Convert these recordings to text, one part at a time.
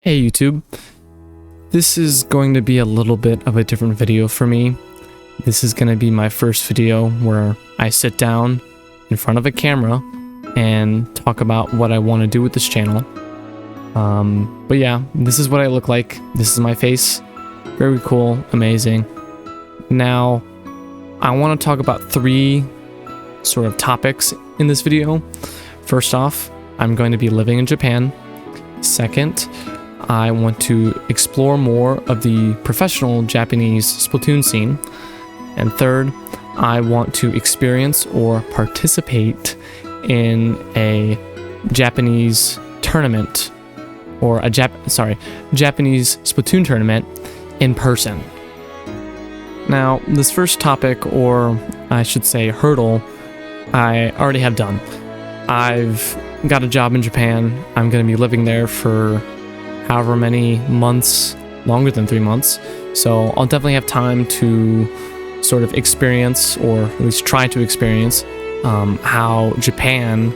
Hey YouTube, this is going to be a little bit of a different video for me. This is going to be my first video where I sit down in front of a camera and talk about what I want to do with this channel. But yeah, this is what I look like. This is my face. Very cool, amazing. Now, I want to talk about three sort of topics in this video. First off, I'm going to be living in Japan. Second, I want to explore more of the professional Japanese Splatoon scene. And third, I want to experience or participate in a Japanese tournament or a Japanese Splatoon tournament in person. Now, this first topic, or I should say hurdle, I already have done. I've got a job in Japan. I'm going to be living there for however many months, longer than 3 months. So I'll definitely have time to sort of experience, or at least try to experience, how Japan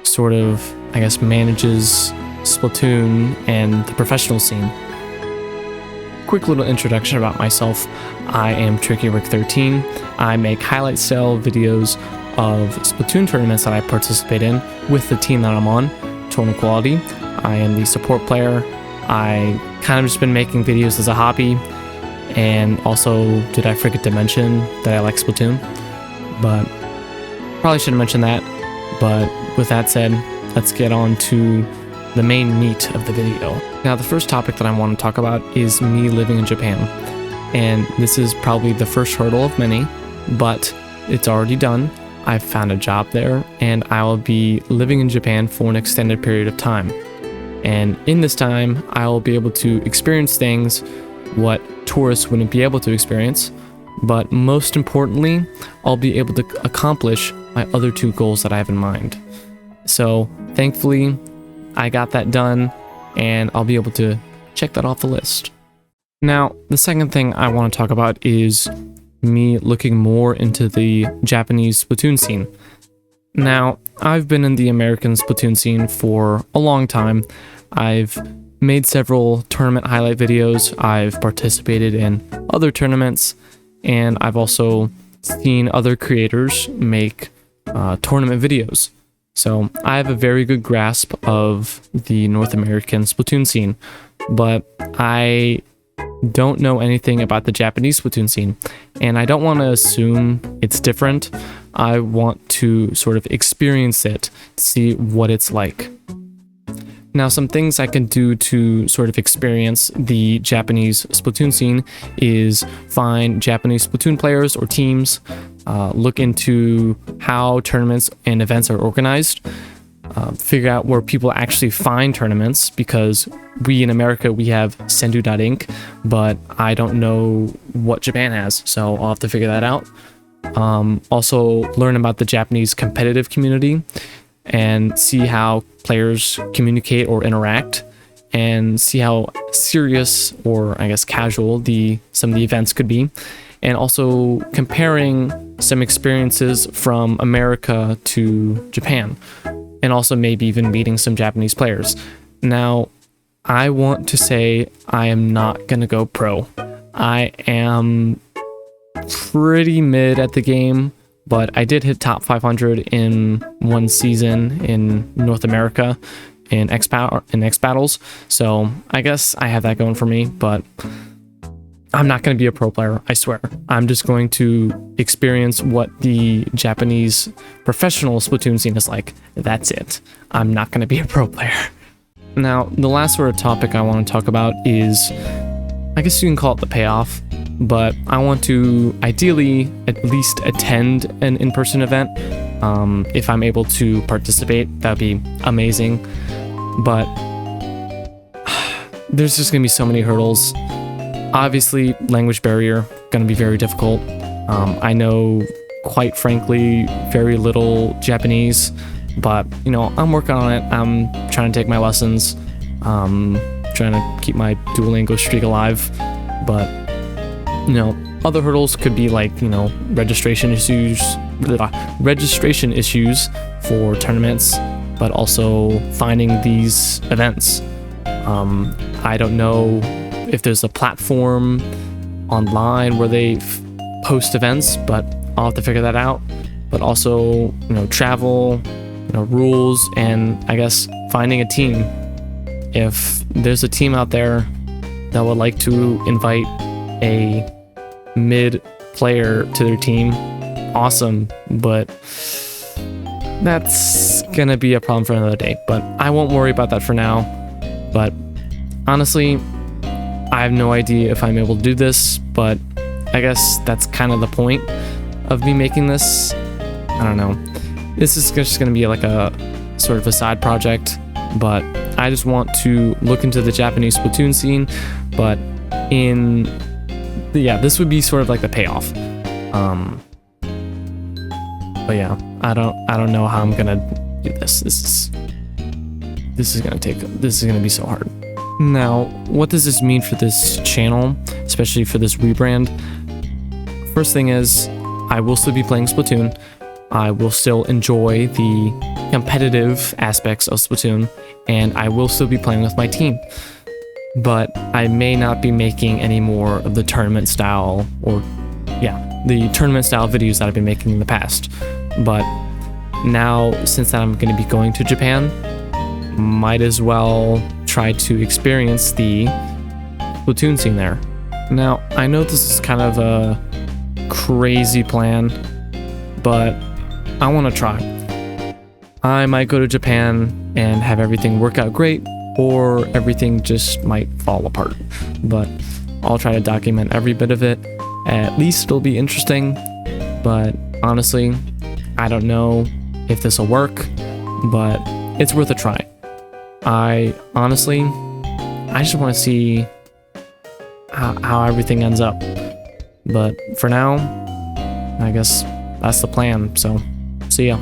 sort of, I guess, manages Splatoon and the professional scene. Quick little introduction about myself. I am TrickyRick13. I make highlight style videos of Splatoon tournaments that I participate in with the team that I'm on, Total Quality. I am the support player. I kind of just been making videos as a hobby, and also, did I forget to mention that I like Splatoon? But probably should have mentioned that. But with that said, let's get on to the main meat of the video. Now, the first topic that I want to talk about is me living in Japan, and this is probably the first hurdle of many, but it's already done. I've found a job there, and I will be living in Japan for an extended period of time. And in this time, I will be able to experience things what tourists wouldn't be able to experience, but most importantly, I'll be able to accomplish my other two goals that I have in mind. So thankfully, I got that done, and I'll be able to check that off the list. Now, the second thing I want to talk about is me looking more into the Japanese Splatoon scene. Now, I've been in the American Splatoon scene for a long time. I've made several tournament highlight videos, I've participated in other tournaments, and I've also seen other creators make tournament videos. So I have a very good grasp of the North American Splatoon scene, but I don't know anything about the Japanese Splatoon scene, and I don't want to assume it's different. I want to sort of experience it, see what it's like. Now, some things I can do to sort of experience the Japanese Splatoon scene is find Japanese Splatoon players or teams, look into how tournaments and events are organized, figure out where people actually find tournaments, because we in America, we have Sendu.inc, but I don't know what Japan has, so I'll have to figure that out. Also learn about the Japanese competitive community and see how players communicate or interact, and see how serious or I guess casual some of the events could be, and also comparing some experiences from America to Japan, and also maybe even meeting some Japanese players. Now, I want to say I am not gonna go pro. I am pretty mid at the game, but I did hit top 500 in one season in North America in X Battles, so I guess I have that going for me, but I'm not going to be a pro player, I swear. I'm just going to experience what the Japanese professional Splatoon scene is like. That's it. I'm not going to be a pro player. Now, the last sort of topic I want to talk about is, I guess you can call it the payoff, but I want to ideally at least attend an in-person event. If I'm able to participate, that'd be amazing. But there's just gonna be so many hurdles. Obviously, language barrier, gonna be very difficult. I know, quite frankly, very little Japanese, but you know, I'm working on it. I'm trying to take my lessons, trying to keep my Duolingo streak alive, but you know, other hurdles could be like, you know, registration issues for tournaments, but also finding these events. I don't know if there's a platform online where they post events, but I'll have to figure that out. But also, travel, rules, and I guess finding a team. If there's a team out there that would like to invite a mid player to their team, awesome, but that's gonna be a problem for another day. But I won't worry about that for now. But honestly, I have no idea if I'm able to do this, but I guess that's kind of the point of me making this. I don't know. This is just going to be like a sort of a side project, but I just want to look into the Japanese Splatoon scene, but this would be sort of like the payoff. But yeah, I don't know how I'm going to do this. This is going to be so hard. Now, what does this mean for this channel, especially for this rebrand? First thing is, I will still be playing Splatoon. I will still enjoy the competitive aspects of Splatoon, and I will still be playing with my team. But I may not be making any more of the tournament style, the tournament style videos that I've been making in the past. But now, since I'm going to be going to Japan, might as well try to experience the Splatoon scene there. Now, I know this is kind of a crazy plan, but I want to try. I might go to Japan and have everything work out great, or everything just might fall apart. But I'll try to document every bit of it. At least it'll be interesting. But honestly, I don't know if this will work, but it's worth a try. I just want to see how everything ends up. But for now, I guess that's the plan. So, see ya.